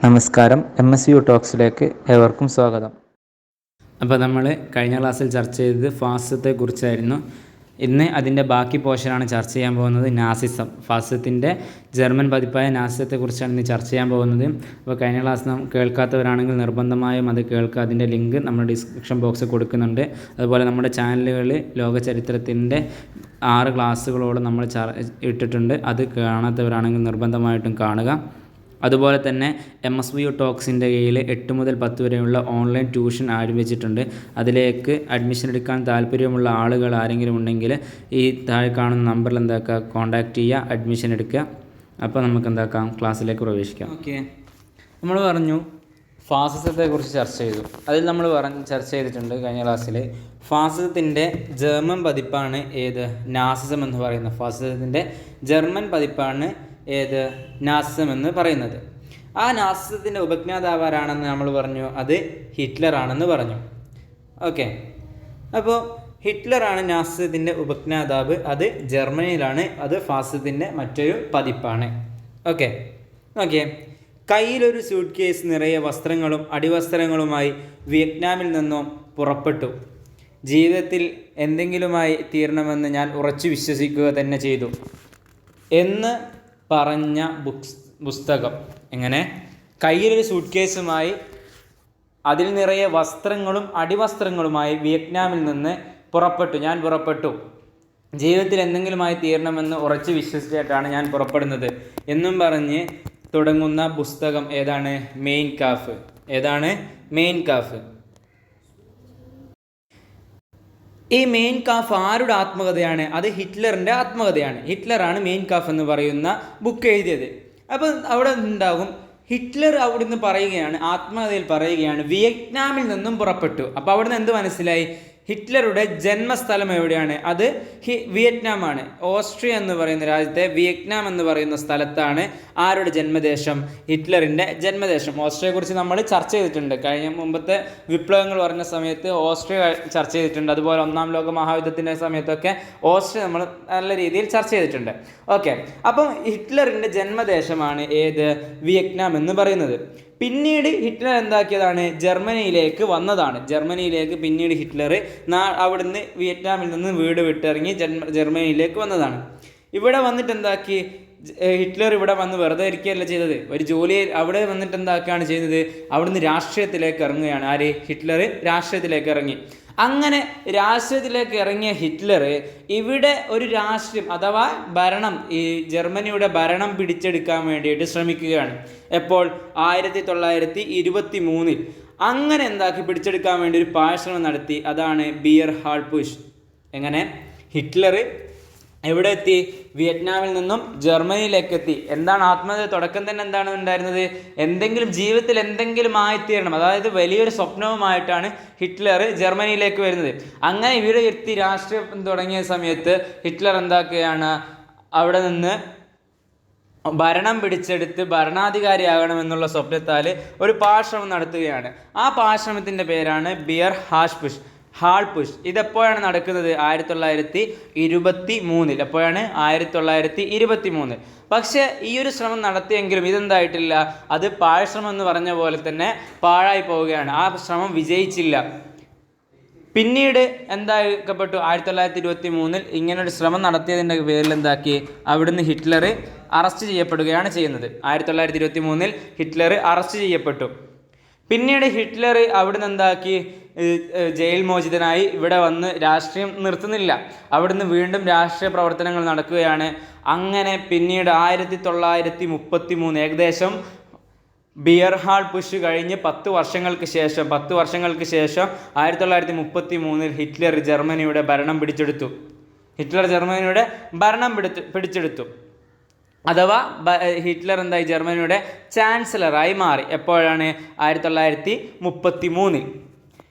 നമസ്കാരം, MSU ടോക്സിലേക്ക് ഏവർക്കും സ്വാഗതം. അപ്പോൾ നമ്മൾ കഴിഞ്ഞ ക്ലാസ്സിൽ ചർച്ച ചെയ്തത് ഫാസിസത്തെക്കുറിച്ചായിരുന്നു. ഇന്ന് അതിൻ്റെ ബാക്കി പോർഷനാണ് ചർച്ച ചെയ്യാൻ പോകുന്നത്. നാസിസം, ഫാസിസത്തിൻ്റെ ജർമ്മൻ പതിപ്പായ നാസിസത്തെക്കുറിച്ചാണ് ഇന്ന് ചർച്ച ചെയ്യാൻ പോകുന്നത്. അപ്പോൾ കഴിഞ്ഞ ക്ലാസ് കേൾക്കാത്തവരാണെങ്കിൽ നിർബന്ധമായും അത് കേൾക്കുക. അതിൻ്റെ ലിങ്ക് നമ്മുടെ ഡിസ്ക്രിപ്ഷൻ ബോക്സിൽ കൊടുക്കുന്നുണ്ട്. അതുപോലെ നമ്മുടെ ചാനലുകളിൽ ലോക ചരിത്രത്തിൻ്റെ 6 ക്ലാസ്സുകളോളം നമ്മൾ ഇട്ടിട്ടുണ്ട്. അത് കാണാത്തവരാണെങ്കിൽ നിർബന്ധമായിട്ടും കാണുക. അതുപോലെ തന്നെ MSU ടോക്സിൻ്റെ കീഴിൽ 8 മുതൽ 10 വരെയുള്ള ഓൺലൈൻ ട്യൂഷൻ ആരംഭിച്ചിട്ടുണ്ട്. അതിലേക്ക് അഡ്മിഷൻ എടുക്കാൻ താല്പര്യമുള്ള ആളുകൾ ആരെങ്കിലും ഉണ്ടെങ്കിൽ ഈ താഴെ കാണുന്ന നമ്പറിൽ കോൺടാക്റ്റ് ചെയ്യുക, അഡ്മിഷൻ എടുക്കുക. അപ്പോൾ നമുക്ക് ക്ലാസ്സിലേക്ക് പ്രവേശിക്കാം. ഓക്കെ, നമ്മൾ പറഞ്ഞു ഫാസിസത്തെക്കുറിച്ച് ചർച്ച ചെയ്തു. അതിൽ നമ്മൾ ചർച്ച ചെയ്തിട്ടുണ്ട് കഴിഞ്ഞ ക്ലാസ്സിൽ. ഫാസിസത്തിൻ്റെ ജർമ്മൻ പതിപ്പാണ് ഏത്? നാസിസം എന്ന് പറയുന്നത്. ഫാസിസത്തിൻ്റെ ജർമ്മൻ പതിപ്പാണ് ഏത്? നാസിസം എന്ന് പറയുന്നത്. ആ നാസിസത്തിൻ്റെ ഉപജ്ഞാതാവാരാണെന്ന് നമ്മൾ പറഞ്ഞു, അത് ഹിറ്റ്ലർ ആണെന്ന് പറഞ്ഞു. ഓക്കെ, അപ്പോൾ ഹിറ്റ്ലറാണ് നാസിസത്തിൻ്റെ ഉപജ്ഞാതാവ്. അത് ജർമ്മനിയിലാണ്. അത് ഫാസിസത്തിൻ്റെ മറ്റൊരു പതിപ്പാണ്. ഓക്കെ, കയ്യിലൊരു സ്യൂട്ട് കേസ് നിറയെ വസ്ത്രങ്ങളും അടിവസ്ത്രങ്ങളുമായി വിയറ്റ്നാമിൽ നിന്നും പുറപ്പെട്ടു. ജീവിതത്തിൽ എന്തെങ്കിലുമായി തീരണമെന്ന് ഞാൻ ഉറച്ചു വിശ്വസിക്കുക തന്നെ ചെയ്തു എന്ന് പറഞ്ഞ പുസ്തകം. എങ്ങനെ? കയ്യിലൊരു സൂട്ട് കേസുമായി അതിൽ നിറയെ വസ്ത്രങ്ങളും അടിവസ്ത്രങ്ങളുമായി വിയറ്റ്നാമിൽ നിന്ന് ഞാൻ പുറപ്പെട്ടു. ജീവിതത്തിൽ എന്തെങ്കിലുമായി തീരണമെന്ന് ഉറച്ചു വിശ്വസിച്ചിട്ടാണ് ഞാൻ പുറപ്പെടുന്നത് എന്നും പറഞ്ഞ് തുടങ്ങുന്ന പുസ്തകം ഏതാണ്? Mein Kampf. ഏതാണ്? Mein Kampf. ഈ മെയിൻ കാഫ് ആരുടെ ആത്മകഥയാണ്? അത് ഹിറ്റ്ലറിൻ്റെ ആത്മകഥയാണ്. ഹിറ്റ്ലറാണ് മെയിൻ കാഫ് എന്ന് പറയുന്ന ബുക്ക് എഴുതിയത്. അപ്പം അവിടെ ഉണ്ടാകും, ഹിറ്റ്ലർ അവിടുന്ന് പറയുകയാണ്, ആത്മകഥയിൽ പറയുകയാണ്, വിയറ്റ്നാമിൽ നിന്നും പുറപ്പെട്ടു. അപ്പോൾ അവിടുന്ന് എന്ത് മനസ്സിലായി? ഹിറ്റ്ലറുടെ ജന്മസ്ഥലം എവിടെയാണ്? അത് വിയറ്റ്നാമാണ്. ഓസ്ട്രിയ എന്ന് പറയുന്ന രാജ്യത്തെ വിയറ്റ്നാം എന്ന് പറയുന്ന സ്ഥലത്താണ് ആരുടെ ജന്മദേശം? ഹിറ്റ്ലറിൻ്റെ ജന്മദേശം. ഓസ്ട്രിയയെക്കുറിച്ച് നമ്മൾ ചർച്ച ചെയ്തിട്ടുണ്ട്. മുമ്പത്തെ വിപ്ലവങ്ങൾ പറഞ്ഞ സമയത്ത് ഓസ്ട്രിയ ചർച്ച ചെയ്തിട്ടുണ്ട്. അതുപോലെ 1-ാം ലോക മഹായുദ്ധത്തിൻ്റെ സമയത്തൊക്കെ ഓസ്ട്രിയ നമ്മൾ നല്ല രീതിയിൽ ചർച്ച ചെയ്തിട്ടുണ്ട്. ഓക്കെ, അപ്പം ഹിറ്റ്ലറിൻ്റെ ജന്മദേശമാണ് ഏത്? വിയറ്റ്നാം എന്ന് പറയുന്നത്. പിന്നീട് ഹിറ്റ്ലർ എന്താക്കിയതാണ്? ജർമ്മനിയിലേക്ക് വന്നതാണ്. ജർമ്മനിയിലേക്ക് പിന്നീട് ഹിറ്റ്ലർ അവിടുന്ന് വിയറ്റ്നാമിൽ നിന്ന് വീട് വിട്ടിറങ്ങി ജർമ്മനിയിലേക്ക് വന്നതാണ്. ഇവിടെ വന്നിട്ട് എന്താക്കി? ഹിറ്റ്ലർ ഇവിടെ വന്ന് വെറുതെ ഇരിക്കുകയല്ല ചെയ്തത്. ഒരു ജോലി അവിടെ വന്നിട്ട് എന്താക്കുകയാണ് ചെയ്തത്? അവിടുന്ന് രാഷ്ട്രീയത്തിലേക്ക് ഇറങ്ങുകയാണ്. ആര്? ഹിറ്റ്ലർ രാഷ്ട്രീയത്തിലേക്ക് ഇറങ്ങി. അങ്ങനെ രാഷ്ട്രീയത്തിലേക്ക് ഇറങ്ങിയ ഹിറ്റ്ലർ ഇവിടെ ഒരു രാഷ്ട്രീയം അഥവാ ഭരണം, ഈ ജർമ്മനിയുടെ ഭരണം പിടിച്ചെടുക്കാൻ വേണ്ടിയിട്ട് ശ്രമിക്കുകയാണ്. എപ്പോൾ? 1923. അങ്ങനെ പിടിച്ചെടുക്കാൻ വേണ്ടി ഒരു പാഴ്ശ്രമം നടത്തി. അതാണ് ബിയർ ഹാൾ പുഷ്. എങ്ങനെ? ഹിറ്റ്ലർ എവിടെ എത്തി? വിയറ്റ്നാമിൽ നിന്നും ജർമ്മനിയിലേക്ക് എത്തി. എന്താണ് ആത്മകഥ? തുടക്കം തന്നെ എന്താണ് ഉണ്ടായിരുന്നത്? ജീവിതത്തിൽ എന്തെങ്കിലും ആയിത്തീരണം, അതായത് വലിയൊരു സ്വപ്നവുമായിട്ടാണ് ഹിറ്റ്ലർ ജർമ്മനിയിലേക്ക് വരുന്നത്. അങ്ങനെ ഇവിടെ എത്തി രാഷ്ട്രീയം തുടങ്ങിയ സമയത്ത് ഹിറ്റ്ലർ എന്താക്കുകയാണ്? അവിടെ നിന്ന് ഭരണം പിടിച്ചെടുത്ത് ഭരണാധികാരിയാകണമെന്നുള്ള സ്വപ്നത്താൽ ഒരു പാഴ്ശ്രമം നടത്തുകയാണ്. ആ പാഴ്ശ്രമത്തിൻ്റെ പേരാണ് ബിയർ ഹാൾ പുഷ്. ഇതെപ്പോഴാണ് നടക്കുന്നത്? 1923. എപ്പോഴാണ്? 1923. പക്ഷേ ഈ ഒരു ശ്രമം നടത്തിയെങ്കിലും ഇതെന്തായിട്ടില്ല, അത് പാഴ്ശ്രമം എന്ന് പറഞ്ഞ പോലെ തന്നെ പാഴായി പോവുകയാണ്. ആ ശ്രമം വിജയിച്ചില്ല. പിന്നീട് എന്താക്കപ്പെട്ടു? 1923 ഇങ്ങനൊരു ശ്രമം നടത്തിയതിൻ്റെ പേരിൽ അവിടുന്ന് ഹിറ്റ്ലർ അറസ്റ്റ് ചെയ്യപ്പെടുകയാണ് ചെയ്യുന്നത്. 1923 ഹിറ്റ്ലർ അറസ്റ്റ് ചെയ്യപ്പെട്ടു. പിന്നീട് ഹിറ്റ്ലർ അവിടുന്ന് ജയിൽ മോചിതനായി ഇവിടെ വന്ന് രാഷ്ട്രീയം നിർത്തുന്നില്ല. അവിടുന്ന് വീണ്ടും രാഷ്ട്രീയ പ്രവർത്തനങ്ങൾ നടക്കുകയാണ്. അങ്ങനെ പിന്നീട് 1933 ഏകദേശം ബിയർ ഹാൾ പുഷ് കഴിഞ്ഞ് 10 വർഷങ്ങൾക്ക് ശേഷം 1933 ഹിറ്റ്ലർ ജർമ്മനിയുടെ ഭരണം പിടിച്ചെടുത്തു. അഥവാ ഹിറ്റ്ലർ ജർമ്മനിയുടെ ചാൻസലറായി മാറി. എപ്പോഴാണ്? 1933.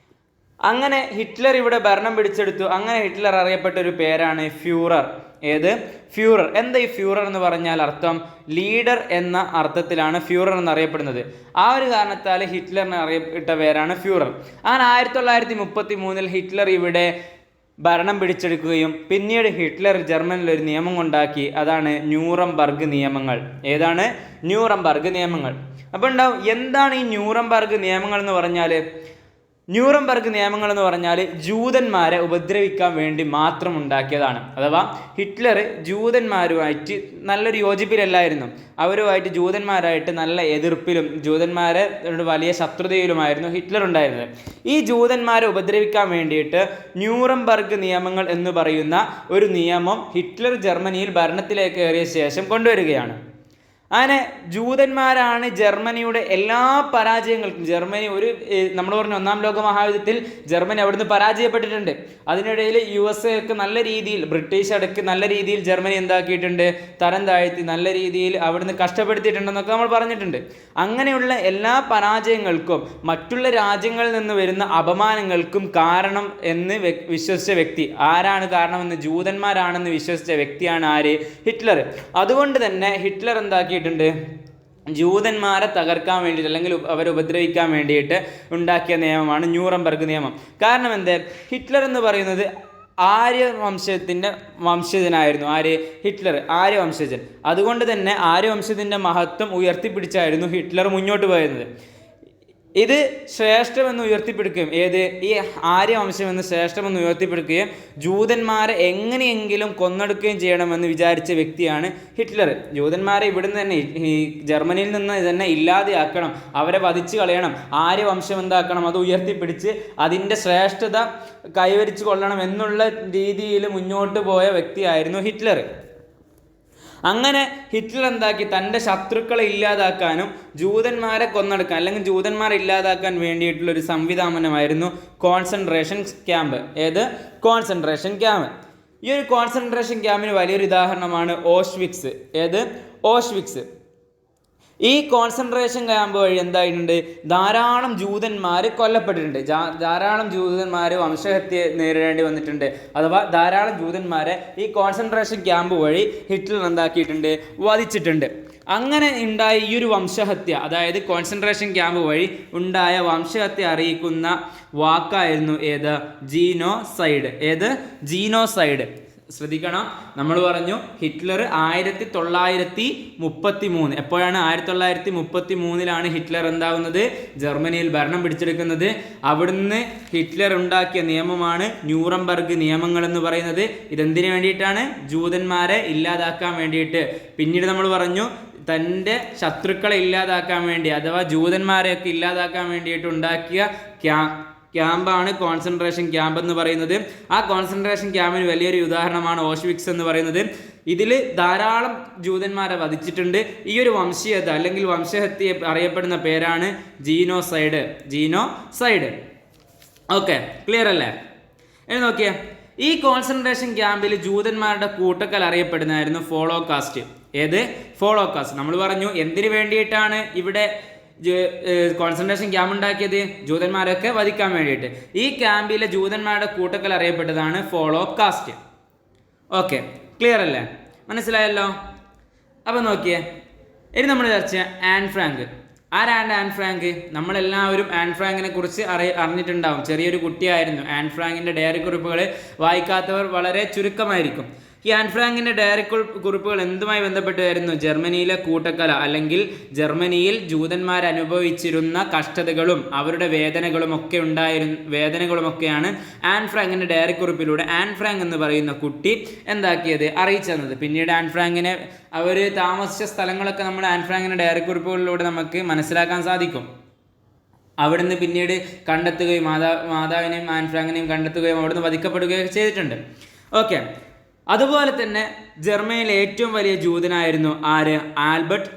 അങ്ങനെ ഹിറ്റ്ലർ ഇവിടെ ഭരണം പിടിച്ചെടുത്തു. അങ്ങനെ ഹിറ്റ്ലർ അറിയപ്പെട്ട ഒരു പേരാണ് ഫ്യൂറർ. ഏത്? ഫ്യൂറർ. എന്താ ഈ ഫ്യൂറർ എന്ന് പറഞ്ഞാൽ അർത്ഥം? ലീഡർ എന്ന അർത്ഥത്തിലാണ് ഫ്യൂറർ എന്നറിയപ്പെടുന്നത്. ആ ഒരു കാരണത്താൽ ഹിറ്റ്ലറിന് അറിയപ്പെട്ട പേരാണ് ഫ്യൂറർ. അങ്ങനെ 1933 ഹിറ്റ്ലർ ഇവിടെ ഭരണം പിടിച്ചെടുക്കുകയും പിന്നീട് ഹിറ്റ്ലർ ജർമ്മനിൽ ഒരു നിയമം ഉണ്ടാക്കി. അതാണ് ന്യൂറംബർഗ് നിയമങ്ങൾ. ഏതാണ്? ന്യൂറംബർഗ് നിയമങ്ങൾ. അപ്പോൾ ഉണ്ടാവും, എന്താണ് ഈ ന്യൂറംബർഗ് നിയമങ്ങൾ എന്ന് പറഞ്ഞാൽ? ന്യൂറംബർഗ് നിയമങ്ങൾ എന്ന് പറഞ്ഞാൽ ജൂതന്മാരെ ഉപദ്രവിക്കാൻ വേണ്ടി മാത്രം ഉണ്ടാക്കിയതാണ്. അഥവാ ഹിറ്റ്ലർ ജൂതന്മാരുമായിട്ട് നല്ലൊരു യോജിപ്പിലല്ലായിരുന്നു. അവരുമായിട്ട് ജൂതന്മാരായിട്ട് നല്ല എതിർപ്പിലും ജൂതന്മാരെ വലിയ ശത്രുതയിലുമായിരുന്നു ഹിറ്റ്ലർ ഉണ്ടായിരുന്നത്. ഈ ജൂതന്മാരെ ഉപദ്രവിക്കാൻ വേണ്ടിയിട്ട് ന്യൂറംബർഗ് നിയമങ്ങൾ എന്ന് പറയുന്ന ഒരു നിയമം ഹിറ്റ്ലർ ജർമ്മനിയിൽ ഭരണത്തിലേക്ക് കയറിയ ശേഷം കൊണ്ടുവരികയാണ്. അങ്ങനെ ജൂതന്മാരാണ് ജർമ്മനിയുടെ എല്ലാ പരാജയങ്ങൾക്കും. ജർമ്മനി നമ്മൾ പറഞ്ഞ ഒന്നാം ലോക മഹായുദ്ധത്തിൽ ജർമ്മനി അവിടുന്ന് പരാജയപ്പെട്ടിട്ടുണ്ട്. അതിനിടയിൽ USA ഒക്കെ നല്ല രീതിയിൽ, ബ്രിട്ടീഷ് അടക്ക് നല്ല രീതിയിൽ ജർമ്മനി എന്താക്കിയിട്ടുണ്ട്, തരം താഴ്ത്തി നല്ല രീതിയിൽ അവിടുന്ന് കഷ്ടപ്പെടുത്തിയിട്ടുണ്ടെന്നൊക്കെ നമ്മൾ പറഞ്ഞിട്ടുണ്ട്. അങ്ങനെയുള്ള എല്ലാ പരാജയങ്ങൾക്കും മറ്റുള്ള രാജ്യങ്ങളിൽ നിന്ന് വരുന്ന അപമാനങ്ങൾക്കും കാരണം എന്ന് വിശ്വസിച്ച വ്യക്തി ആരാണ്? കാരണമെന്ന് ജൂതന്മാരാണെന്ന് വിശ്വസിച്ച വ്യക്തിയാണ് ആര്? ഹിറ്റ്ലർ. അതുകൊണ്ട് തന്നെ ഹിറ്റ്ലർ എന്താക്കി ജൂതന്മാരെ തകർക്കാൻ വേണ്ടിയിട്ട് അല്ലെങ്കിൽ അവരെ ഉപദ്രവിക്കാൻ വേണ്ടിയിട്ട് ഉണ്ടാക്കിയ നിയമമാണ് ന്യൂറംബർഗ് നിയമം. കാരണം എന്ത്? ഹിറ്റ്ലർ എന്ന് പറയുന്നത് ആര്യവംശത്തിൻ്റെ വംശജനായിരുന്നു. ആര്? ഹിറ്റ്ലർ ആര്യവംശജൻ. അതുകൊണ്ട് തന്നെ ആര്യവംശത്തിൻ്റെ മഹത്വം ഉയർത്തിപ്പിടിച്ചായിരുന്നു ഹിറ്റ്ലർ മുന്നോട്ട് പോയിരുന്നത്. ഇത് ശ്രേഷ്ഠമെന്ന് ഉയർത്തിപ്പിടിക്കുകയും ഈ ആര്യവംശമെന്ന് ശ്രേഷ്ഠമെന്ന് ഉയർത്തിപ്പിടിക്കുകയും ജൂതന്മാരെ എങ്ങനെയെങ്കിലും കൊന്നൊടുക്കുകയും ചെയ്യണമെന്ന് വിചാരിച്ച വ്യക്തിയാണ് ഹിറ്റ്ലർ. ജൂതന്മാരെ ഇവിടുന്ന് തന്നെ, ഈ ജർമ്മനിയിൽ നിന്ന് തന്നെ ഇല്ലാതെയാക്കണം, അവരെ വധിച്ചു കളയണം, ആര്യവംശം എന്താക്കണം, അത് ഉയർത്തിപ്പിടിച്ച് അതിൻ്റെ ശ്രേഷ്ഠത കൈവരിച്ചു കൊള്ളണം എന്നുള്ള രീതിയിൽ മുന്നോട്ട് പോയ വ്യക്തിയായിരുന്നു ഹിറ്റ്ലർ. അങ്ങനെ ഹിറ്റ്ലർ എന്താക്കി? തൻ്റെ ശത്രുക്കളെ ഇല്ലാതാക്കാനും ജൂതന്മാരെ കൊന്നൊടുക്കാൻ അല്ലെങ്കിൽ ജൂതന്മാരെ ഇല്ലാതാക്കാൻ വേണ്ടിയിട്ടുള്ളൊരു സംവിധാനമായിരുന്നു കോൺസെൻട്രേഷൻ ക്യാമ്പ്. Concentration camp. ഈ ഒരു കോൺസെൻട്രേഷൻ ക്യാമ്പിന് വലിയൊരു ഉദാഹരണമാണ് ഓഷ്വിറ്റ്സ്. ഓഷ്വിറ്റ്സ്. ഈ കോൺസെൻട്രേഷൻ ക്യാമ്പ് വഴി എന്തായിട്ടുണ്ട്? ധാരാളം ജൂതന്മാർ കൊല്ലപ്പെട്ടിട്ടുണ്ട്. ധാരാളം ജൂതന്മാർ വംശഹത്യ നേരിടേണ്ടി വന്നിട്ടുണ്ട്. അഥവാ ധാരാളം ജൂതന്മാരെ ഈ കോൺസെൻട്രേഷൻ ക്യാമ്പ് വഴി ഹിറ്റ്ലർ എന്താക്കിയിട്ടുണ്ട്? വധിച്ചിട്ടുണ്ട്. അങ്ങനെ ഉണ്ടായ ഈ ഒരു വംശഹത്യ, അതായത് കോൺസെൻട്രേഷൻ ക്യാമ്പ് വഴി ഉണ്ടായ വംശഹത്യ അറിയിക്കുന്ന വാക്കായിരുന്നു ജീനോസൈഡ്. ജീനോസൈഡ്. ശ്രദ്ധിക്കണം, നമ്മൾ പറഞ്ഞു ഹിറ്റ്ലർ 1933, എപ്പോഴാണ്? 1933 ഹിറ്റ്ലർ എന്താവുന്നത്? ജർമ്മനിയിൽ ഭരണം പിടിച്ചെടുക്കുന്നത്. അവിടുന്ന് ഹിറ്റ്ലർ ഉണ്ടാക്കിയ നിയമമാണ് ന്യൂറംബർഗ് നിയമങ്ങൾ എന്ന് പറയുന്നത്. ഇതെന്തിനു വേണ്ടിയിട്ടാണ്? ജൂതന്മാരെ ഇല്ലാതാക്കാൻ വേണ്ടിയിട്ട്. പിന്നീട് നമ്മൾ പറഞ്ഞു തൻ്റെ ശത്രുക്കളെ ഇല്ലാതാക്കാൻ വേണ്ടി, അഥവാ ജൂതന്മാരെയൊക്കെ ഇല്ലാതാക്കാൻ വേണ്ടിയിട്ട് ഉണ്ടാക്കിയ ക്യാമ്പാണ് കോൺസെൻട്രേഷൻ ക്യാമ്പ് എന്ന് പറയുന്നത്. ആ കോൺസെൻട്രേഷൻ ക്യാമ്പിന് വലിയൊരു ഉദാഹരണമാണ് ഓഷ്വിറ്റ്സ് എന്ന് പറയുന്നത്. ഇതിൽ ധാരാളം ജൂതന്മാരെ വധിച്ചിട്ടുണ്ട്. ഈ ഒരു വംശീയത അല്ലെങ്കിൽ വംശഹത്യ അറിയപ്പെടുന്ന പേരാണ് ജീനോസൈഡ്. ഓക്കെ, ക്ലിയർ അല്ലേ? ഇനി നോക്കിയേ, ഈ കോൺസെൻട്രേഷൻ ക്യാമ്പിൽ ജൂതന്മാരുടെ കൂട്ടക്കൽ അറിയപ്പെടുന്നതായിരുന്നു ഫോളോകാസ്റ്റ്. ഫോളോകാസ്റ്റ്. നമ്മൾ പറഞ്ഞു എന്തിനു വേണ്ടിയിട്ടാണ് ഇവിടെ കോൺസെൻട്രേഷൻ ക്യാമ്പ് ഉണ്ടാക്കിയത്? ജൂതന്മാരൊക്കെ വധിക്കാൻ വേണ്ടിയിട്ട്. ഈ ക്യാമ്പിലെ ജൂതന്മാരുടെ കൂട്ടക്കൽ അറിയപ്പെട്ടതാണ് ഫോളോകാസ്റ്റ്. ഓക്കെ, ക്ലിയർ അല്ലേ? മനസ്സിലായല്ലോ? അപ്പം നോക്കിയേ, ഇനി നമ്മൾ ചർച്ച ചെയ്യാം ആൻ ഫ്രാങ്ക്. ആരാണ് ആൻ ഫ്രാങ്ക്? നമ്മളെല്ലാവരും ആൻ ഫ്രാങ്കിനെ കുറിച്ച് അറിഞ്ഞിട്ടുണ്ടാവും. ചെറിയൊരു കുട്ടിയായിരുന്നു. ആൻ ഫ്രാങ്കിൻ്റെ ഡയറി കുറിപ്പുകൾ വായിക്കാത്തവർ വളരെ ചുരുക്കമായിരിക്കും. ഈ ആൻ ഫ്രാങ്കിൻ്റെ ഡയറി കുറിപ്പുകൾ എന്തുമായി ബന്ധപ്പെട്ടായിരുന്നു? ജർമ്മനിയിലെ കൂട്ടക്കല അല്ലെങ്കിൽ ജർമ്മനിയിൽ ജൂതന്മാർ അനുഭവിച്ചിരുന്ന കഷ്ടതകളും അവരുടെ വേദനകളുമൊക്കെയാണ് ആൻ ഫ്രാങ്കിൻ്റെ ഡയറി കുറിപ്പിലൂടെ ആൻ ഫ്രാങ്ക് എന്ന് പറയുന്ന കുട്ടി എന്താക്കിയത്? അറിയിച്ചത്. പിന്നീട് ആൻ ഫ്രാങ്കിനെ അവർ താമസിച്ച സ്ഥലങ്ങളൊക്കെ നമ്മൾ ആൻ ഫ്രാങ്കിൻ്റെ ഡയറി കുറിപ്പുകളിലൂടെ നമുക്ക് മനസ്സിലാക്കാൻ സാധിക്കും. അവിടുന്ന് പിന്നീട് കണ്ടെത്തുകയും മാതാവിനെയും ആൻ ഫ്രാങ്കിനെയും കണ്ടെത്തുകയും അവിടുന്ന് വധിക്കപ്പെടുകയും ചെയ്തിട്ടുണ്ട്. ഓക്കെ, അതുപോലെ തന്നെ ജർമ്മനിയിലെ ഏറ്റവും വലിയ ജൂതനായിരുന്നു ആര്? ആൽബർട്ട്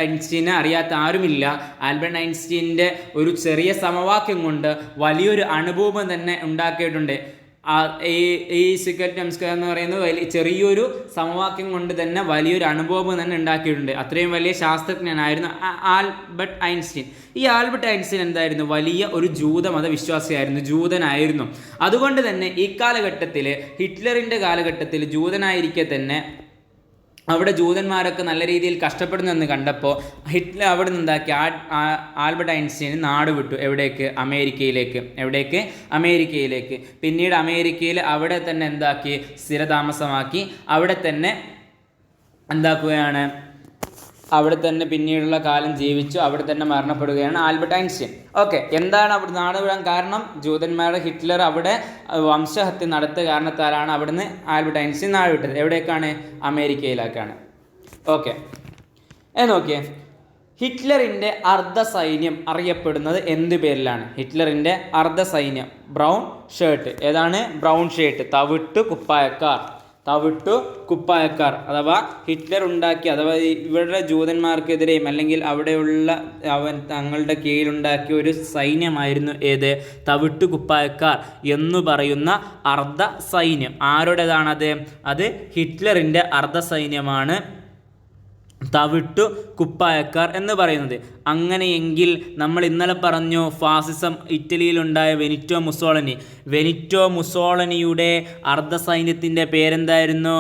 ഐൻസ്റ്റീനെ അറിയാത്ത ആരുമില്ല. ആൽബർട്ട് ഐൻസ്റ്റീൻ്റെ ഒരു ചെറിയ സമവാക്യം കൊണ്ട് വലിയൊരു അനുഭവം തന്നെ ഉണ്ടാക്കിയിട്ടുണ്ട്. എന്ന് പറയുന്നത് ചെറിയൊരു സമവാക്യം കൊണ്ട് തന്നെ വലിയൊരു അനുഭവം തന്നെ ഉണ്ടാക്കിയിട്ടുണ്ട്. അത്രയും വലിയ ശാസ്ത്രജ്ഞനായിരുന്നു ആൽബർട്ട് ഐൻസ്റ്റീൻ. ഈ ആൽബർട്ട് ഐൻസ്റ്റീൻ എന്തായിരുന്നു? വലിയ ഒരു ജൂതമത വിശ്വാസിയായിരുന്നു, ജൂതനായിരുന്നു. അതുകൊണ്ട് തന്നെ ഈ കാലഘട്ടത്തിൽ, ഹിറ്റ്ലറിൻ്റെ കാലഘട്ടത്തിൽ ജൂതനായിരിക്കെ തന്നെ അവിടെ ജൂതന്മാരൊക്കെ നല്ല രീതിയിൽ കഷ്ടപ്പെടുന്നെന്ന് കണ്ടപ്പോൾ ഹിറ്റ്ലർ അവിടെ നിന്ന് എന്താക്കി ആൽബർട്ട് ഐൻസ്റ്റീൻ നാട് വിട്ടു. എവിടേക്ക്? അമേരിക്കയിലേക്ക്. പിന്നീട് അമേരിക്കയിൽ അവിടെ തന്നെ എന്താക്കി? സ്ഥിരതാമസമാക്കി. അവിടെ തന്നെ എന്താക്കുകയാണ്? അവിടെ തന്നെ പിന്നീടുള്ള കാലം ജീവിച്ചു. അവിടെ തന്നെ മരണപ്പെടുകയാണ് ആൽബർട്ട് ഐൻസ്റ്റീൻ. ഓക്കെ, എന്താണ് അവിടെ നാട് വിടാൻ കാരണം? ജൂതന്മാരുടെ ഹിറ്റ്ലർ അവിടെ വംശഹത്യ നടത്തിയ കാരണത്താലാണ് അവിടുന്ന് ആൽബർട്ട് ഐൻസ്റ്റീൻ നാട് വിട്ടത്. എവിടേക്കാണ്? അമേരിക്കയിലേക്കാണ്. ഓക്കെ, നോക്കിയേ, ഹിറ്റ്ലറിൻ്റെ അർദ്ധസൈന്യം അറിയപ്പെടുന്നത് എന്ത് പേരിലാണ്? ഹിറ്റ്ലറിൻ്റെ അർദ്ധസൈന്യം ബ്രൗൺ ഷർട്ട്. ഏതാണ്? ബ്രൗൺ ഷർട്ട്, തവിട്ടു കുപ്പായക്കാർ അഥവാ ഹിറ്റ്ലർ ഉണ്ടാക്കിയ അഥവാ ഇവരുടെ ജൂതന്മാർക്കെതിരെയും അല്ലെങ്കിൽ അവിടെയുള്ള തങ്ങളുടെ കീഴിലുണ്ടാക്കിയ ഒരു സൈന്യമായിരുന്നു ഏത്? തവിട്ടു കുപ്പായക്കാർ എന്ന് പറയുന്ന അർദ്ധ സൈന്യം. ആരുടേതാണത്? അത് ഹിറ്റ്ലറിൻ്റെ അർദ്ധസൈന്യമാണ് തവിട്ടു കുപ്പായക്കാർ എന്ന് പറയുന്നത്. അങ്ങനെയെങ്കിൽ നമ്മൾ ഇന്നലെ പറഞ്ഞു ഫാസിസം ഇറ്റലിയിലുണ്ടായ വെനിറ്റോ മുസോളിനിയുടെ അർദ്ധസൈന്യത്തിൻ്റെ പേരെന്തായിരുന്നു?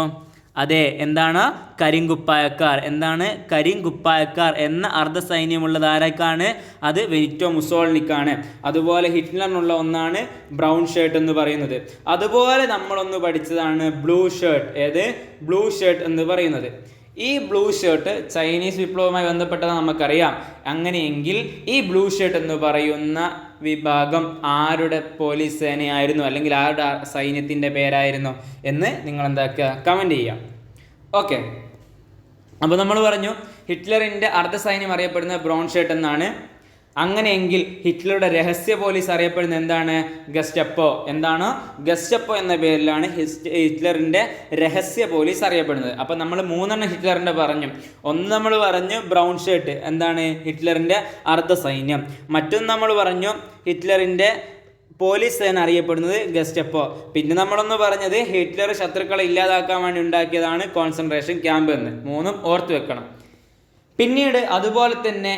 അതെ, എന്താണ്? കരിങ്കുപ്പായക്കാർ. എന്താണ്? കരിങ്കുപ്പായക്കാർ എന്ന അർദ്ധസൈന്യമുള്ളത് ആരൊക്കെയാണ്? അത് വെനിറ്റോ മുസോളിനിക്കാണ്. അതുപോലെ ഹിറ്റ്ലറിനുള്ള ഒന്നാണ് ബ്രൗൺ ഷർട്ട് എന്ന് പറയുന്നത്. അതുപോലെ നമ്മളൊന്ന് പഠിച്ചതാണ് ബ്ലൂ ഷർട്ട്. ഏത്? ബ്ലൂ ഷർട്ട് എന്ന് പറയുന്നത്. ഈ ബ്ലൂ ഷർട്ട് ചൈനീസ് വിപ്ലവവുമായി ബന്ധപ്പെട്ടത് നമുക്കറിയാം. അങ്ങനെയെങ്കിൽ ഈ ബ്ലൂ ഷർട്ട് എന്ന് പറയുന്ന വിഭാഗം ആരുടെ പോലീസ് സേനയായിരുന്നു അല്ലെങ്കിൽ ആരുടെ സൈന്യത്തിൻ്റെ പേരായിരുന്നു എന്ന് നിങ്ങൾ എന്താക്കുക? കമൻറ്റ് ചെയ്യാം. ഓക്കെ, അപ്പോൾ നമ്മൾ പറഞ്ഞു ഹിറ്റ്ലറിൻ്റെ അർദ്ധസൈന്യം അറിയപ്പെടുന്ന ബ്രൗൺ ഷർട്ട് എന്നാണ്. അങ്ങനെയെങ്കിൽ ഹിറ്റ്ലറുടെ രഹസ്യ പോലീസ് അറിയപ്പെടുന്നത് എന്താണ്? ഗസ്റ്റപ്പോ. എന്താണ്? ഗസ്റ്റപ്പോ എന്ന പേരിലാണ് ഹിറ്റ്ലറിൻ്റെ രഹസ്യ പോലീസ് അറിയപ്പെടുന്നത്. അപ്പോൾ നമ്മൾ 3 ഹിറ്റ്ലറിൻ്റെ പറഞ്ഞു. ഒന്ന് നമ്മൾ പറഞ്ഞു ബ്രൗൺ ഷർട്ട്, എന്താണ്? ഹിറ്റ്ലറിൻ്റെ അർദ്ധസൈന്യം. മറ്റൊന്ന് നമ്മൾ പറഞ്ഞു ഹിറ്റ്ലറിൻ്റെ പോലീസ് സേന അറിയപ്പെടുന്നത് ഗസ്റ്റപ്പോ. പിന്നെ നമ്മളൊന്ന് പറഞ്ഞത് ഹിറ്റ്ലർ ശത്രുക്കളെ ഇല്ലാതാക്കാൻ വേണ്ടി ഉണ്ടാക്കിയതാണ് കോൺസെൻട്രേഷൻ ക്യാമ്പ് എന്ന്. 3 ഓർത്ത് വെക്കണം. പിന്നീട് അതുപോലെ തന്നെ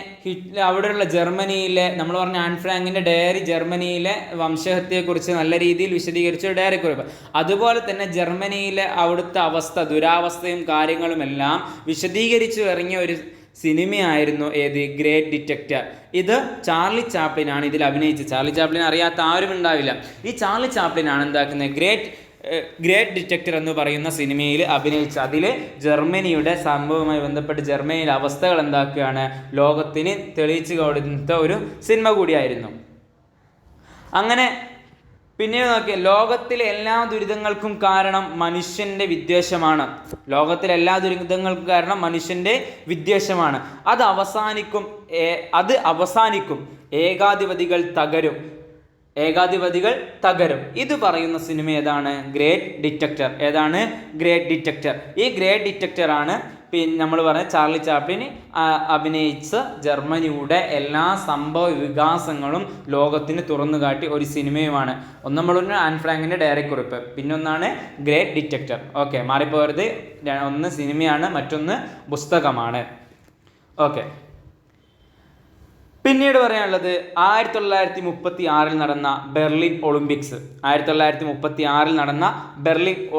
അവിടെയുള്ള ജർമ്മനിയിലെ നമ്മൾ പറഞ്ഞ ആൻ ഫ്രാങ്കിൻ്റെ ഡയറി, ജർമ്മനിയിലെ വംശഹത്യയെക്കുറിച്ച് നല്ല രീതിയിൽ വിശദീകരിച്ച ഒരു ഡയറി കുറിപ്പ്. അതുപോലെ തന്നെ ജർമ്മനിയിലെ അവിടുത്തെ അവസ്ഥ, ദുരാവസ്ഥയും കാര്യങ്ങളുമെല്ലാം വിശദീകരിച്ചു ഇറങ്ങിയ ഒരു സിനിമയായിരുന്നു ഏത്? Great detector. ഇത് ചാർലി ചാപ്ലിനാണ് ഇതിൽ അഭിനയിച്ചത്. ചാർലി ചാപ്ലിൻ അറിയാത്ത ആരും ഉണ്ടാവില്ല. ഈ ചാർലി ചാപ്ലിനാണ് എന്താക്കുന്നത്? ഗ്രേറ്റ് ഡിറ്റക്ടർ എന്ന് പറയുന്ന സിനിമയിൽ അഭിനയിച്ച് അതിൽ ജർമ്മനിയുടെ സംഭവവുമായി ബന്ധപ്പെട്ട് ജർമ്മനിയിലെ അവസ്ഥകൾ എന്താക്കുകയാണ്? ലോകത്തിന് തെളിയിച്ചു കൊടുത്ത ഒരു സിനിമ കൂടിയായിരുന്നു. അങ്ങനെ പിന്നീട് നോക്കിയ ലോകത്തിലെ എല്ലാ ദുരിതങ്ങൾക്കും കാരണം മനുഷ്യൻ്റെ വിദ്വേഷമാണ്. ലോകത്തിലെ എല്ലാ ദുരിതങ്ങൾക്കും കാരണം മനുഷ്യൻ്റെ വിദ്വേഷമാണ്. അത് അവസാനിക്കും. ഏകാധിപതികൾ തകരും. ഇത് പറയുന്ന സിനിമ ഏതാണ്? Great Dictator. ഏതാണ്? Great Dictator. ഈ ഗ്രേറ്റ് ഡിറ്റക്ടറാണ് പിന്നെ നമ്മൾ പറഞ്ഞ ചാർലി ചാപ്ലിൻ അഭിനയിച്ച ജർമ്മനിയുടെ എല്ലാ സംഭവ വികാസങ്ങളും ലോകത്തിന് തുറന്നു കാട്ടി ഒരു സിനിമയുമാണ്. ഒന്ന് നമ്മളൊന്ന് ആൻ ഫ്രാങ്കിൻ്റെ ഡയറി കുറിപ്പ്, പിന്നൊന്നാണ് ഗ്രേറ്റ് ഡിറ്റക്ടർ. ഓക്കെ, മാറിപ്പോയത്. ഒന്ന് സിനിമയാണ്, മറ്റൊന്ന് പുസ്തകമാണ്. ഓക്കെ, പിന്നീട് പറയാനുള്ളത് 1936 നടന്ന ബെർലിൻ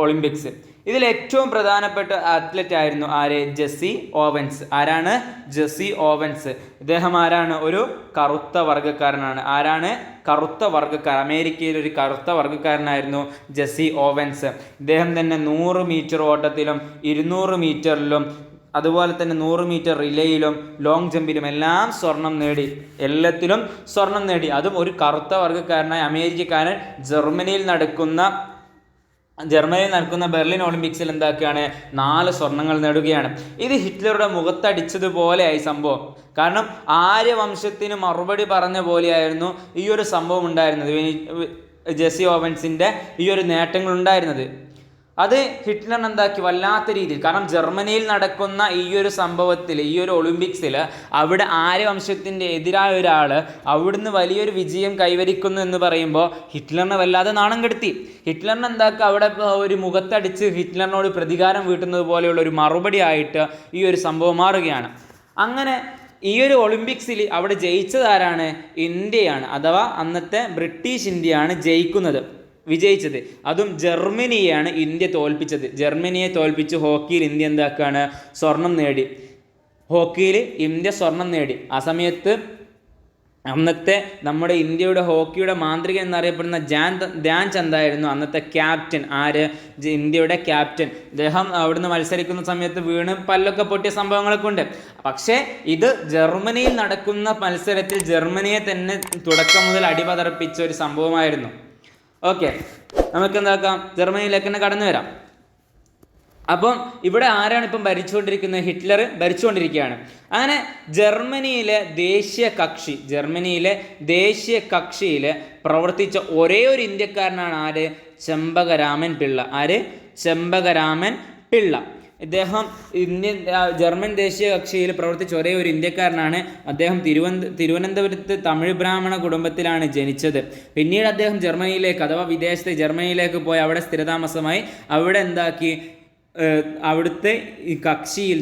ഒളിമ്പിക്സ്. ഇതിൽ ഏറ്റവും പ്രധാനപ്പെട്ട അത്ലറ്റ് ആയിരുന്നു ആര്? Jesse Owens. ആരാണ്? Jesse Owens. ഇദ്ദേഹം ആരാണ്? ഒരു കറുത്ത വർഗ്ഗക്കാരനാണ്. ആരാണ്? കറുത്ത വർഗ്ഗക്കാർ. അമേരിക്കയിൽ ഒരു കറുത്ത വർഗ്ഗക്കാരനായിരുന്നു ജെസ്സി ഓവൻസ്. ഇദ്ദേഹം തന്നെ 100 മീറ്റർ ഓട്ടത്തിലും 200 മീറ്ററിലും അതുപോലെ തന്നെ 100 മീറ്റർ റിലേയിലും ലോങ് ജമ്പിലും എല്ലാം എല്ലാത്തിലും സ്വർണം നേടി. അതും ഒരു കറുത്ത വർഗ്ഗക്കാരനായ അമേരിക്കക്കാരൻ ജർമ്മനിയിൽ നടക്കുന്ന ബെർലിൻ ഒളിമ്പിക്സിൽ എന്താക്കുകയാണ്? 4 സ്വർണ്ണങ്ങൾ നേടുകയാണ്. ഇത് ഹിറ്റ്ലറുടെ മുഖത്തടിച്ചതുപോലെയായി സംഭവം. കാരണം ആര്യവംശത്തിന് മറുപടി പറഞ്ഞ പോലെയായിരുന്നു ഈ ഒരു സംഭവം ഉണ്ടായിരുന്നത്. ജെസ്സി ഓവൻസിൻ്റെ ഈ ഒരു നേട്ടങ്ങൾ ഉണ്ടായിരുന്നത്. അത് ഹിറ്റ്ലർ എന്താക്കി? വല്ലാത്ത രീതിയിൽ. കാരണം ജർമ്മനിയിൽ നടക്കുന്ന ഈ ഒരു സംഭവത്തിൽ, ഈ ഒരു ഒളിമ്പിക്സിൽ അവിടെ ആര്യവംശത്തിൻ്റെ എതിരായ ഒരാൾ അവിടുന്ന് വലിയൊരു വിജയം കൈവരിക്കുന്നു എന്ന് പറയുമ്പോൾ ഹിറ്റ്ലറിനെ വല്ലാതെ നാണം കെടുത്തി. ഹിറ്റ്ലറിനെ എന്താക്കുക? അവിടെ ഒരു മുഖത്തടിച്ച് ഹിറ്റ്ലറിനോട് പ്രതികാരം വീട്ടുന്നത് പോലെയുള്ള ഒരു മറുപടി ആയിട്ട് ഈ ഒരു സംഭവം മാറുകയാണ്. അങ്ങനെ ഈ ഒരു ഒളിമ്പിക്സിൽ അവിടെ ജയിച്ചതാരാണ്? ഇന്ത്യയാണ്. അഥവാ അന്നത്തെ ബ്രിട്ടീഷ് ഇന്ത്യയാണ് ജയിക്കുന്നത്. വിജയിച്ചത്. അതും ജർമ്മനിയെയാണ് ഇന്ത്യ തോൽപ്പിച്ചത്. ജർമ്മനിയെ തോൽപ്പിച്ച് ഹോക്കിയിൽ ഇന്ത്യ എന്താക്കുകയാണ്, സ്വർണം നേടി. ഹോക്കിയിൽ ഇന്ത്യ സ്വർണം നേടി. ആ സമയത്ത് അന്നത്തെ നമ്മുടെ ഇന്ത്യയുടെ ഹോക്കിയുടെ മാന്ത്രികൻ എന്നറിയപ്പെടുന്ന ധ്യാൻ ചന്ദ് ആയിരുന്നു അന്നത്തെ ക്യാപ്റ്റൻ. ആര്? ഇന്ത്യയുടെ ക്യാപ്റ്റൻ. അദ്ദേഹം അവിടുന്ന് മത്സരിക്കുന്ന സമയത്ത് വീണ് പല്ലൊക്കെ പൊട്ടിയ സംഭവങ്ങളൊക്കെ ഉണ്ട്. പക്ഷേ ഇത് ജർമ്മനിയിൽ നടക്കുന്ന മത്സരത്തിൽ ജർമ്മനിയെ തന്നെ തുടക്കം മുതൽ അടിപതർപ്പിച്ച ഒരു സംഭവമായിരുന്നു. ഓക്കെ, നമുക്ക് എന്താക്കാം, ജർമ്മനിയിലേക്ക് തന്നെ കടന്നു വരാം. അപ്പം ഇവിടെ ആരാണ് ഇപ്പം ഭരിച്ചുകൊണ്ടിരിക്കുന്നത്? ഹിറ്റ്ലർ ഭരിച്ചുകൊണ്ടിരിക്കുകയാണ്. അങ്ങനെ ജർമ്മനിയിലെ ദേശീയ കക്ഷിയിൽ പ്രവർത്തിച്ച ഒരേ ഒരു ഇന്ത്യക്കാരനാണ് ആര്? ചെമ്പകരാമൻ പിള്ള. ആര്? ചെമ്പകരാമൻ പിള്ള. ഇദ്ദേഹം ജർമ്മൻ ദേശീയ കക്ഷിയിൽ പ്രവർത്തിച്ച ഒരേ ഒരു ഇന്ത്യക്കാരനാണ്. അദ്ദേഹം തിരുവനന്തപുരത്ത് തമിഴ് ബ്രാഹ്മണ കുടുംബത്തിലാണ് ജനിച്ചത്. പിന്നീട് അദ്ദേഹം ജർമ്മനിയിലേക്ക് അഥവാ വിദേശത്ത് ജർമ്മനിയിലേക്ക് പോയി അവിടെ സ്ഥിരതാമസമായി. അവിടെ എന്താക്കി, അവിടുത്തെ ഈ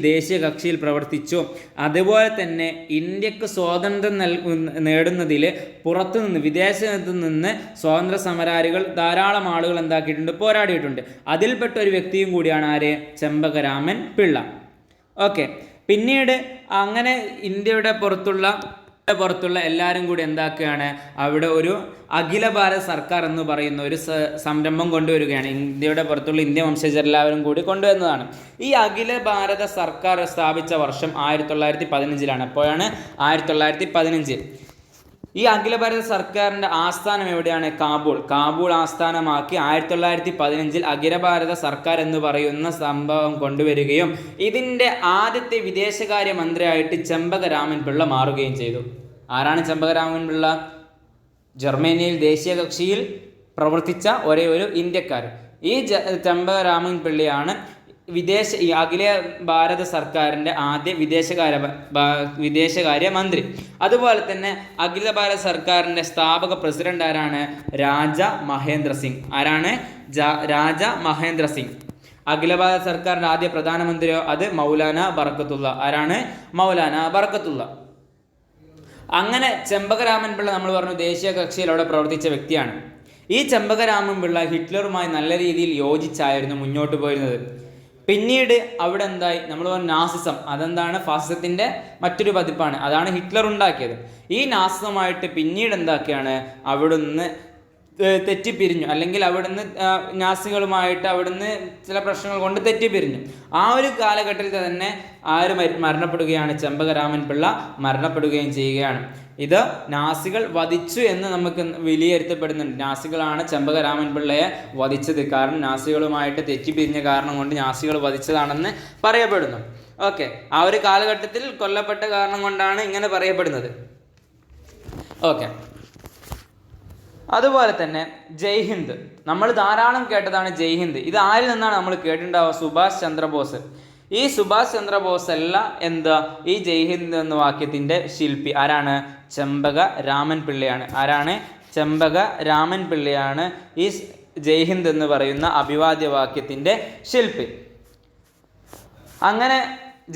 ദേശീയ കക്ഷിയിൽ പ്രവർത്തിച്ചു. അതുപോലെ തന്നെ ഇന്ത്യക്ക് സ്വാതന്ത്ര്യം നേടുന്നതിൽ പുറത്തുനിന്ന് വിദേശത്ത് നിന്ന് സ്വാതന്ത്ര്യ സമരാരികൾ ധാരാളം ആളുകൾ എന്താക്കിയിട്ടുണ്ട്, പോരാടിയിട്ടുണ്ട്. അതിൽപ്പെട്ട ഒരു വ്യക്തിയും കൂടിയാണ് ആര്? ചെമ്പകരാമൻ പിള്ള. ഓക്കെ, പിന്നീട് അങ്ങനെ ഇന്ത്യയുടെ പുറത്തുള്ള എല്ലാവരും കൂടി എന്താക്കുകയാണ്, അവിടെ ഒരു അഖില ഭാരത സർക്കാർ എന്ന് പറയുന്ന ഒരു സംരംഭം കൊണ്ടുവരികയാണ്. ഇന്ത്യയുടെ പുറത്തുള്ള ഇന്ത്യ വംശജരെല്ലാവരും കൂടി കൊണ്ടുവന്നതാണ്. ഈ അഖില ഭാരത സർക്കാർ സ്ഥാപിച്ച വർഷം 1915. എപ്പോഴാണ്? 1915. ഈ അഖില ഭാരത സർക്കാരിൻ്റെ ആസ്ഥാനം എവിടെയാണ്? കാബൂൾ ആസ്ഥാനമാക്കി 1915 അഖില ഭാരത സർക്കാർ എന്ന് പറയുന്ന സംഭവം കൊണ്ടുവരികയും ഇതിൻ്റെ ആദ്യത്തെ വിദേശകാര്യ മന്ത്രിയായിട്ട് ചെമ്പകരാമൻ പിള്ള മാറുകയും ചെയ്തു. ആരാണ് ചെമ്പകരാമൻ പിള്ള? ജർമ്മനിയിൽ ദേശീയ കക്ഷിയിൽ പ്രവർത്തിച്ച ഒരേ ഒരു ഇന്ത്യക്കാരൻ. ഈ ചെമ്പകരാമൻ പിള്ളയാണ് ഈ അഖില ഭാരത സർക്കാരിൻ്റെ ആദ്യ വിദേശകാര്യ മന്ത്രി. അതുപോലെ തന്നെ അഖില ഭാരത സർക്കാരിൻ്റെ സ്ഥാപക പ്രസിഡന്റ് ആരാണ്? രാജ മഹേന്ദ്ര സിംഗ്. ആരാണ്? രാജ മഹേന്ദ്ര സിംഗ്. അഖില ഭാരത സർക്കാരിൻ്റെ ആദ്യ പ്രധാനമന്ത്രിയോ? അത് മൗലാന ബർക്കത്തുള്ള. ആരാണ്? മൗലാന ബർക്കത്തുള്ള. അങ്ങനെ ചെമ്പകരാമൻ പിള്ള നമ്മൾ പറഞ്ഞു ദേശീയ കക്ഷിയിൽ അവിടെ പ്രവർത്തിച്ച വ്യക്തിയാണ്. ഈ ചെമ്പകരാമൻ പിള്ള ഹിറ്റ്ലറുമായി നല്ല രീതിയിൽ യോജിച്ചായിരുന്നു മുന്നോട്ട് പോയിരുന്നത്. പിന്നീട് അവിടെ എന്തായി? നമ്മൾ പറഞ്ഞു നാസിസം. അതെന്താണ്? ഫാസിസത്തിൻ്റെ മറ്റൊരു പതിപ്പാണ്. അതാണ് ഹിറ്റ്ലർ ഉണ്ടാക്കിയത്. ഈ നാസിസമായിട്ട് പിന്നീട് എന്താക്കിയാണ്, അവിടുന്ന് തെറ്റിപ്പിരിഞ്ഞു. അല്ലെങ്കിൽ അവിടുന്ന് നാസികളുമായിട്ട് അവിടുന്ന് ചില പ്രശ്നങ്ങൾ കൊണ്ട് തെറ്റിപ്പിരിഞ്ഞു. ആ ഒരു കാലഘട്ടത്തിൽ തന്നെ ആര് മരണപ്പെടുകയാണ്? ചെമ്പകരാമൻ പിള്ള മരണപ്പെടുകയും ചെയ്യുകയാണ്. ഇത് നാസികൾ വധിച്ചു എന്ന് നമുക്ക് വിലയിരുത്തപ്പെടുന്നുണ്ട്. നാസികളാണ് ചെമ്പകരാമൻ പിള്ളയെ വധിച്ചത്. കാരണം നാസികളുമായിട്ട് തെറ്റിപ്പിരിഞ്ഞ കാരണം കൊണ്ട് നാസികൾ വധിച്ചതാണെന്ന് പറയപ്പെടുന്നു. ഓക്കെ, ആ ഒരു കാലഘട്ടത്തിൽ കൊല്ലപ്പെട്ട കാരണം കൊണ്ടാണ് ഇങ്ങനെ പറയപ്പെടുന്നത്. ഓക്കെ, അതുപോലെ തന്നെ ജയ് ഹിന്ദ്, നമ്മൾ ധാരാളം കേട്ടതാണ് ജയ് ഹിന്ദ്. ഇത് ആരിൽ നിന്നാണ് നമ്മൾ കേട്ടിട്ടുണ്ടാവുക? സുഭാഷ് ചന്ദ്രബോസ്. ഈ സുഭാഷ് ചന്ദ്രബോസ് അല്ല എന്താ ഈ ജയ് ഹിന്ദ് എന്ന വാക്യത്തിൻ്റെ ശില്പി ആരാണ്? ചെമ്പക രാമൻ പിള്ളയാണ്. ആരാണ്? ചെമ്പക രാമൻ പിള്ളയാണ് ഈ ജയ് ഹിന്ദ് എന്ന് പറയുന്ന അഭിവാദ്യ വാക്യത്തിൻ്റെ ശില്പി. അങ്ങനെ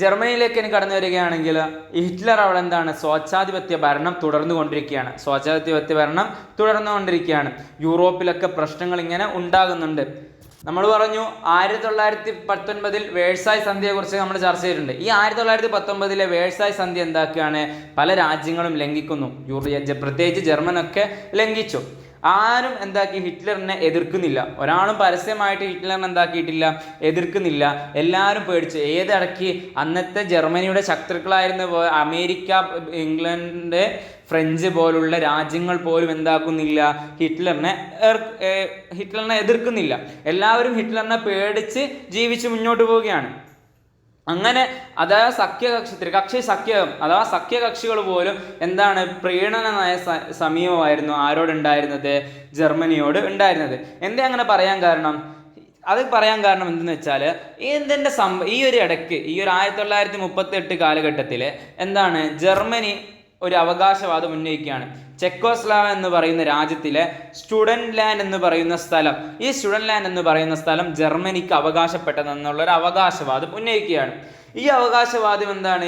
ജർമ്മനിയിലേക്ക് ഇനി കടന്നു വരികയാണെങ്കിൽ ഹിറ്റ്ലർ അവിടെ എന്താണ്? സ്വേച്ഛാധിപത്യ ഭരണം തുടർന്നുകൊണ്ടിരിക്കുകയാണ്. യൂറോപ്പിലൊക്കെ പ്രശ്നങ്ങൾ ഇങ്ങനെ ഉണ്ടാകുന്നുണ്ട്. നമ്മൾ പറഞ്ഞു 1919 വേഴ്സായ് സന്ധിയെക്കുറിച്ച് നമ്മൾ ചർച്ച ചെയ്തിട്ടുണ്ട്. ഈ 1919 വേഴ്സായ് സന്ധി എന്താക്കുകയാണ്? പല രാജ്യങ്ങളും ലംഘിക്കുന്നു. പ്രത്യേകിച്ച് ജർമ്മനൊക്കെ ലംഘിച്ചു. ആരും എന്താക്കി? ഹിറ്റ്ലറിനെ എതിർക്കുന്നില്ല. ഒരാളും പരസ്യമായിട്ട് ഹിറ്റ്ലറിനെ എന്താക്കിയിട്ടില്ല, എതിർക്കുന്നില്ല. എല്ലാവരും പേടിച്ചു. ഏതടക്കി അന്നത്തെ ജർമ്മനിയുടെ ശത്രുക്കളായിരുന്ന അമേരിക്ക, ഇംഗ്ലണ്ട്, ഫ്രഞ്ച് പോലുള്ള രാജ്യങ്ങൾ പോലും എന്താക്കുന്നില്ല? ഹിറ്റ്ലറിനെ എതിർക്കുന്നില്ല. എല്ലാവരും ഹിറ്റ്ലറിനെ പേടിച്ച് ജീവിച്ച് മുന്നോട്ട് പോവുകയാണ്. അങ്ങനെ അതായത് ത്രികക്ഷി സഖ്യം അഥവാ സഖ്യകക്ഷികൾ പോലും എന്താണ്? പ്രീണനമായ സമീപമായിരുന്നു ആരോടുണ്ടായിരുന്നത്? ജർമ്മനിയോട് ഉണ്ടായിരുന്നത്. എന്താ അങ്ങനെ പറയാൻ കാരണം? എന്തെന്ന് വെച്ചാൽ ഈ ഒരു ഇടയ്ക്ക് ഈ ഒരു 1938 കാലഘട്ടത്തിൽ എന്താണ്? ജർമ്മനി ഒരു അവകാശവാദം ഉന്നയിക്കുകയാണ്. ചെക്കോസ്ലാവ് എന്ന് പറയുന്ന രാജ്യത്തിലെ സ്റ്റുഡൻറ് ലാൻഡ് എന്ന് പറയുന്ന സ്ഥലം, ഈ സ്റ്റുഡൻറ് ലാൻഡ് എന്ന് പറയുന്ന സ്ഥലം ജർമ്മനിക്ക് അവകാശപ്പെട്ടതെന്നുള്ളൊരു അവകാശവാദം ഉന്നയിക്കുകയാണ്. ഈ അവകാശവാദം എന്താണ്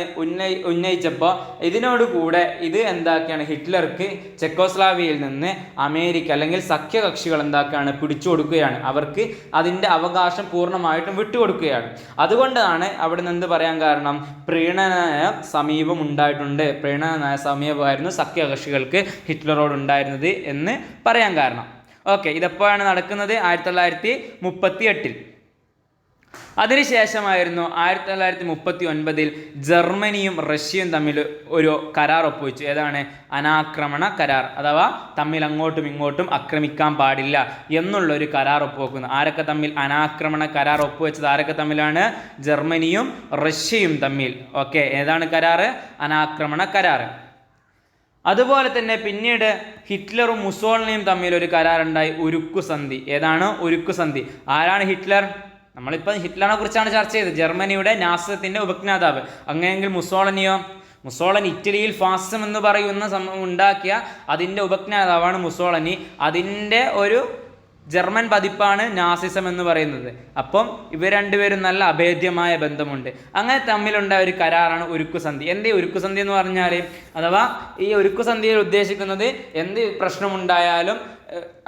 ഉന്നയിച്ചപ്പോൾ ഇതിനോടുകൂടെ ഇത് എന്താക്കുകയാണ്, ഹിറ്റ്ലർക്ക് ചെക്കോസ്ലാവിയയിൽ നിന്ന് അമേരിക്ക അല്ലെങ്കിൽ സഖ്യകക്ഷികൾ എന്താക്കുകയാണ്, പിടിച്ചു കൊടുക്കുകയാണ്. അവർക്ക് അതിൻ്റെ അവകാശം പൂർണ്ണമായിട്ടും വിട്ടുകൊടുക്കുകയാണ്. അതുകൊണ്ടാണ് അവിടെ നിന്ന് പറയാൻ കാരണം പ്രീണന സമീപം ഉണ്ടായിട്ടുണ്ട്. പ്രീണന സമീപമായിരുന്നു സഖ്യകക്ഷികൾക്ക് ഹിറ്റ്ലറോട് ഉണ്ടായിരുന്നത് എന്ന് പറയാൻ കാരണം. ഓക്കെ, ഇതെപ്പോഴാണ് നടക്കുന്നത്? 1938. അതിനുശേഷമായിരുന്നു 1939 ജർമ്മനിയും റഷ്യയും തമ്മിൽ ഒരു കരാർ ഒപ്പുവെച്ചു. ഏതാണ്? അനാക്രമണ കരാർ, അഥവാ തമ്മിൽ അങ്ങോട്ടും ഇങ്ങോട്ടും ആക്രമിക്കാൻ പാടില്ല എന്നുള്ളൊരു കരാർ ഒപ്പുവെക്കുന്നു. ആരൊക്കെ തമ്മിൽ അനാക്രമണ കരാർ ഒപ്പുവെച്ചത്? ആരൊക്കെ തമ്മിലാണ്? ജർമ്മനിയും റഷ്യയും തമ്മിൽ. ഓക്കെ, ഏതാണ് കരാറ്? അനാക്രമണ കരാർ. അതുപോലെ തന്നെ പിന്നീട് ഹിറ്റ്ലറും മുസോളിനിയും തമ്മിൽ ഒരു കരാറുണ്ടായി, ഉരുക്കുസന്ധി. ഏതാണ്? ഉരുക്കുസന്ധി. ആരാണ് ഹിറ്റ്ലർ? നമ്മളിപ്പോൾ ഹിറ്റ്ലറിനെ കുറിച്ചാണ് ചർച്ച ചെയ്തത്, ജർമ്മനിയുടെ നാസിസത്തിൻ്റെ ഉപജ്ഞാതാവ്. അങ്ങനെയെങ്കിൽ മുസോളിനിയോ? മുസോളിനി ഇറ്റലിയിൽ ഫാസിസം എന്ന് പറയുന്ന ഉണ്ടാക്കിയ അതിൻ്റെ ഉപജ്ഞാതാവാണ് മുസോളിനി. അതിൻ്റെ ഒരു ജർമ്മൻ പതിപ്പാണ് നാസിസം എന്ന് പറയുന്നത്. അപ്പം ഇവർ രണ്ടുപേരും നല്ല അഭേദ്യമായ ബന്ധമുണ്ട്. അങ്ങനെ തമ്മിലുണ്ടായ ഒരു കരാറാണ് ഉരുക്കുസന്ധി. എന്തേ ഉരുക്കുസന്ധി എന്ന് പറഞ്ഞാൽ? അഥവാ ഈ ഉരുക്കുസന്ധിയിൽ ഉദ്ദേശിക്കുന്നത് എന്ത് പ്രശ്നമുണ്ടായാലും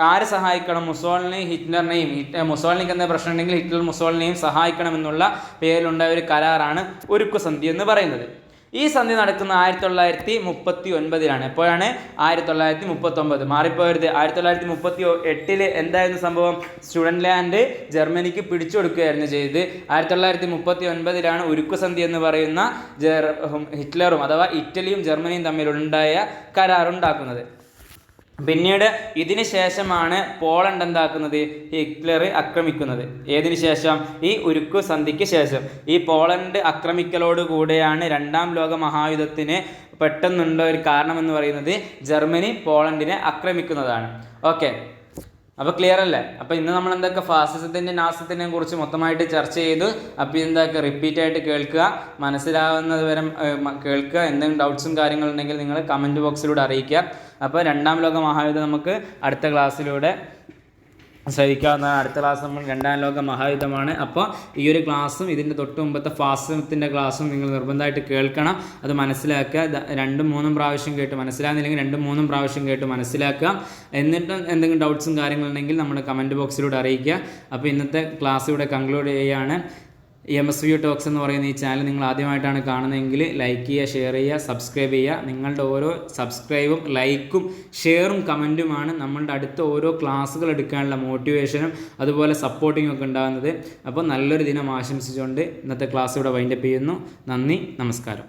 ആര് സഹായിക്കണം? മുസോളിനി ഹിറ്റ്ലറിനെയും, മുസോളിനിക്ക് എന്താ പ്രശ്നം ഉണ്ടെങ്കിൽ ഹിറ്റ്ലർ മുസോളിനെയും സഹായിക്കണമെന്നുള്ള പേരിലുണ്ടായ ഒരു കരാറാണ് ഉരുക്കുസന്ധി എന്ന് പറയുന്നത്. ഈ സന്ധി നടക്കുന്ന 1939 എപ്പോഴാണ്? 1939. മാറിപ്പോയത് 1938 എന്തായിരുന്നു സംഭവം? സ്റ്റുഡൻലാൻഡ് ജർമ്മനിക്ക് പിടിച്ചു കൊടുക്കുകയായിരുന്നു ചെയ്തത്. 1939 ഉരുക്കുസന്ധി എന്ന് പറയുന്ന ഹിറ്റ്ലറും അഥവാ ഇറ്റലിയും ജർമ്മനിയും തമ്മിലുണ്ടായ കരാറുണ്ടാക്കുന്നത്. പിന്നീട് ഇതിന് ശേഷമാണ് പോളണ്ട് എന്താക്കുന്നത്? ഹിറ്റ്ലർ ആക്രമിക്കുന്നത്. ഏതിനു ശേഷം? ഈ ഉരുക്കു സന്ധിക്ക് ശേഷം. ഈ പോളണ്ട് ആക്രമിക്കലോടുകൂടെയാണ് രണ്ടാം ലോക മഹായുദ്ധത്തിന് പെട്ടെന്നുള്ള ഒരു കാരണമെന്ന് പറയുന്നത് ജർമ്മനി പോളണ്ടിനെ ആക്രമിക്കുന്നതാണ്. ഓക്കെ, അപ്പോൾ ക്ലിയർ അല്ലേ? അപ്പോൾ ഇന്ന് നമ്മൾ എന്തൊക്കെ ഫാസിസത്തിൻ്റെ നാസിസത്തിനെ കുറിച്ച് മൊത്തമായിട്ട് ചർച്ച ചെയ്തു. അപ്പോൾ എന്തൊക്കെ റിപ്പീറ്റ് ആയിട്ട് കേൾക്കുക, മനസ്സിലാവുന്നത് വരെ കേൾക്കുക. എന്തെങ്കിലും ഡൗട്ട്സും കാര്യങ്ങളുണ്ടെങ്കിൽ നിങ്ങൾ കമൻറ്റ് ബോക്സിലൂടെ അറിയിക്കുക. അപ്പോൾ രണ്ടാം ലോക മഹായുദ്ധം നമുക്ക് അടുത്ത ക്ലാസ്സിലൂടെ ശ്രമിക്കാവുന്നതാണ്. അടുത്ത ക്ലാസ് നമ്മൾ രണ്ടാം ലോക മഹായുദ്ധമാണ്. അപ്പോൾ ഈ ഒരു ക്ലാസ്സും ഇതിൻ്റെ തൊട്ട് മുമ്പത്തെ ഫാസിസത്തിൻ്റെ ക്ലാസ്സും നിങ്ങൾ നിർബന്ധമായിട്ട് കേൾക്കണം. അത് മനസ്സിലാക്കുക. 2-3 പ്രാവശ്യം കേട്ട് മനസ്സിലാകുന്നില്ലെങ്കിൽ 2-3 പ്രാവശ്യം കേട്ട് മനസ്സിലാക്കുക. എന്നിട്ട് എന്തെങ്കിലും ഡൗട്ട്സും കാര്യങ്ങളുണ്ടെങ്കിൽ നമ്മുടെ കമൻറ്റ് ബോക്സിലൂടെ അറിയിക്കുക. അപ്പോൾ ഇന്നത്തെ ക്ലാസ് ഇവിടെ കൺക്ലൂഡ് ചെയ്യുകയാണ്. MSVU ടോക്സ് എന്ന് പറയുന്ന ഈ ചാനൽ നിങ്ങൾ ആദ്യമായിട്ടാണ് കാണുന്നതെങ്കിൽ ലൈക്ക് ചെയ്യുക, ഷെയർ ചെയ്യുക, സബ്സ്ക്രൈബ് ചെയ്യുക. നിങ്ങളുടെ ഓരോ സബ്സ്ക്രൈബും ലൈക്കും ഷെയറും കമൻറ്റുമാണ് നമ്മളുടെ അടുത്ത ഓരോ ക്ലാസ്സുകൾ എടുക്കാനുള്ള മോട്ടിവേഷനും അതുപോലെ സപ്പോർട്ടിങ്ങും ഒക്കെ ഉണ്ടാകുന്നത്. അപ്പോൾ നല്ലൊരു ദിനം ആശംസിച്ചുകൊണ്ട് ഇന്നത്തെ ക്ലാസ് ഇവിടെ വൈൻഡപ്പ് ചെയ്യുന്നു. നന്ദി, നമസ്കാരം.